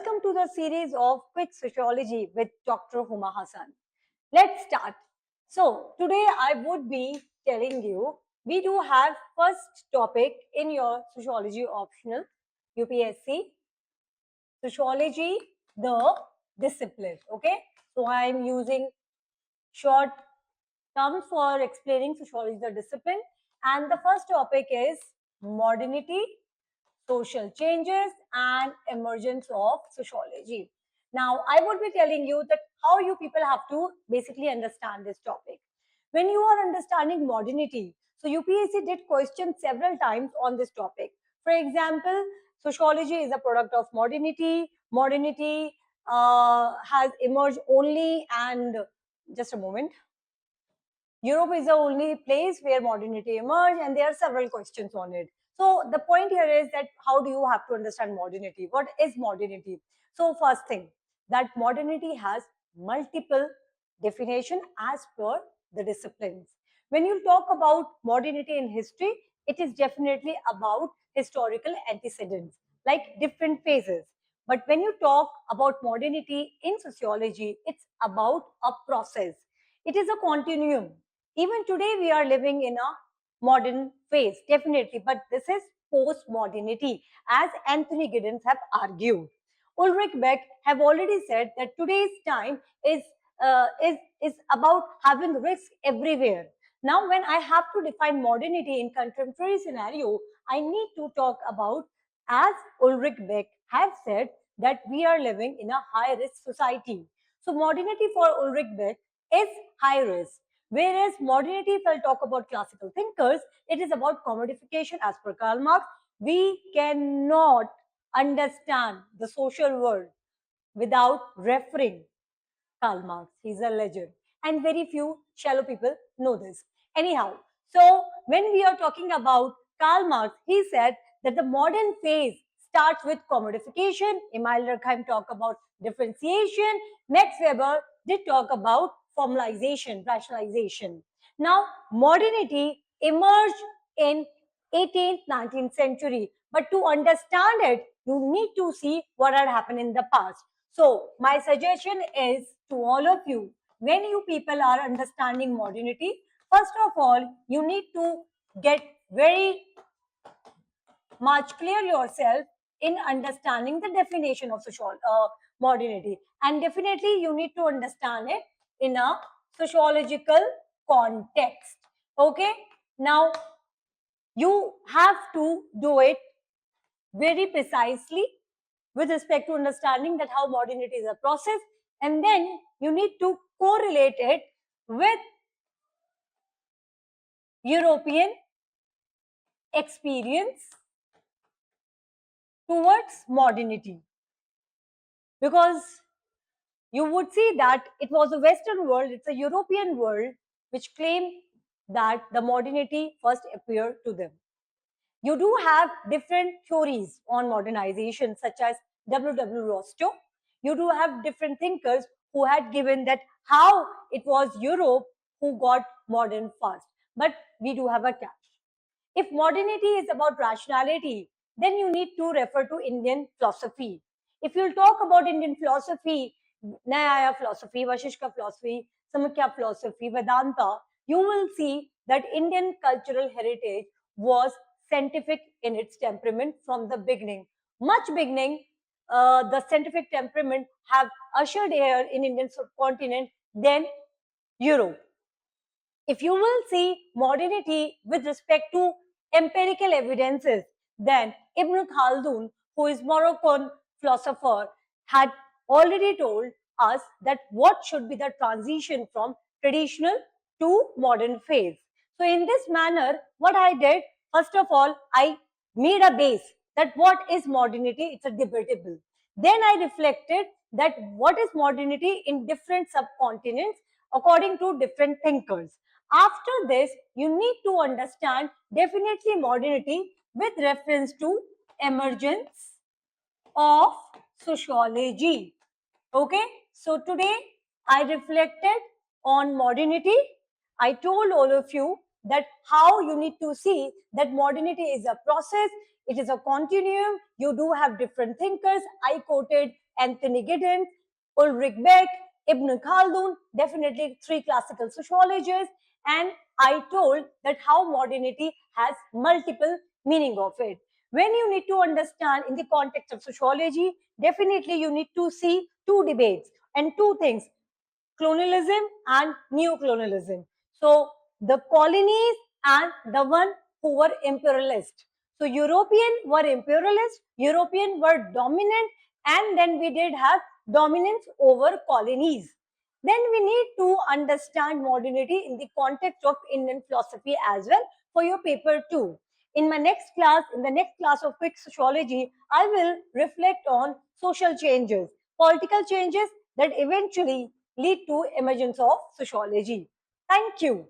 Welcome to the series of Quick Sociology with Dr. Huma Hassan. Let's start. So, today I would be telling you, we do have first topic in your Sociology Optional, UPSC, Sociology, the discipline, okay? So, I am using short terms for explaining Sociology, the discipline. And the first topic is modernity, social changes and emergence of sociology. Now, I would be telling you that how you people have to basically understand this topic. When you are understanding modernity, so UPSC did question several times on this topic. For example, sociology is a product of modernity. Modernity has emerged only and just a moment. Europe is the only place where modernity emerged, and there are several questions on it. So the point here is that how do you have to understand modernity? What is modernity? So first thing, that modernity has multiple definition as per the disciplines. When you talk about modernity in history, it is definitely about historical antecedents, like different phases. But when you talk about modernity in sociology, it's about a process. It is a continuum. Even today, we are living in a modern phase, definitely, but this is post-modernity, as Anthony Giddens have argued. Ulrich Beck have already said that today's time is about having risk everywhere. Now, when I have to define modernity in contemporary scenario, I need to talk about, as Ulrich Beck have said, that we are living in a high-risk society. So, modernity for Ulrich Beck is high risk. Whereas modernity, if I'll talk about classical thinkers, it is about commodification as per Karl Marx. We cannot understand the social world without referring Karl Marx. He's a legend. And very few shallow people know this. Anyhow, so when we are talking about Karl Marx, he said that the modern phase starts with commodification. Emil Durkheim talked about differentiation. Max Weber did talk about formalization, rationalization. Now, modernity emerged in 18th, 19th century. But to understand it, you need to see what had happened in the past. So, my suggestion is to all of you, when you people are understanding modernity, first of all, you need to get very much clear yourself in understanding the definition of modernity. And definitely, you need to understand it in a sociological context. Okay? Now, you have to do it very precisely with respect to understanding that how modernity is a process, and then you need to correlate it with European experience towards modernity, because you would see that it was a Western world, it's a European world which claimed that the modernity first appeared to them. You do have different theories on modernization, such as W. Rostow. You do have different thinkers who had given that how it was Europe who got modern first. But we do have a catch. If modernity is about rationality, then you need to refer to Indian philosophy. If you talk about Indian philosophy, Nyaya philosophy, Vashishka philosophy, Samkhya philosophy, Vedanta, you will see that Indian cultural heritage was scientific in its temperament from the beginning. Much beginning, the scientific temperament have ushered here in Indian subcontinent than Europe. If you will see modernity with respect to empirical evidences, then Ibn Khaldun, who is Moroccan philosopher, had already told us that what should be the transition from traditional to modern phase. So in this manner, what I did, first of all, I made a base that what is modernity, it's a debatable. Then I reflected that what is modernity in different subcontinents according to different thinkers. After this, you need to understand definitely modernity with reference to emergence of sociology. Okay, so today I reflected on modernity. I told all of you that how you need to see that modernity is a process, it is a continuum. You do have different thinkers. I quoted Anthony Giddens, Ulrich Beck, Ibn Khaldun, definitely three classical sociologists, and I told that how modernity has multiple meaning of it. When you need to understand in the context of sociology, definitely you need to see two debates and two things, colonialism and neo-colonialism. So the colonies and the one who were imperialist. So European were imperialist, European were dominant, and then we did have dominance over colonies. Then we need to understand modernity in the context of Indian philosophy as well for your paper 2. In my next class, in the next class of quick sociology, I will reflect on social changes, political changes that eventually lead to emergence of sociology. Thank you.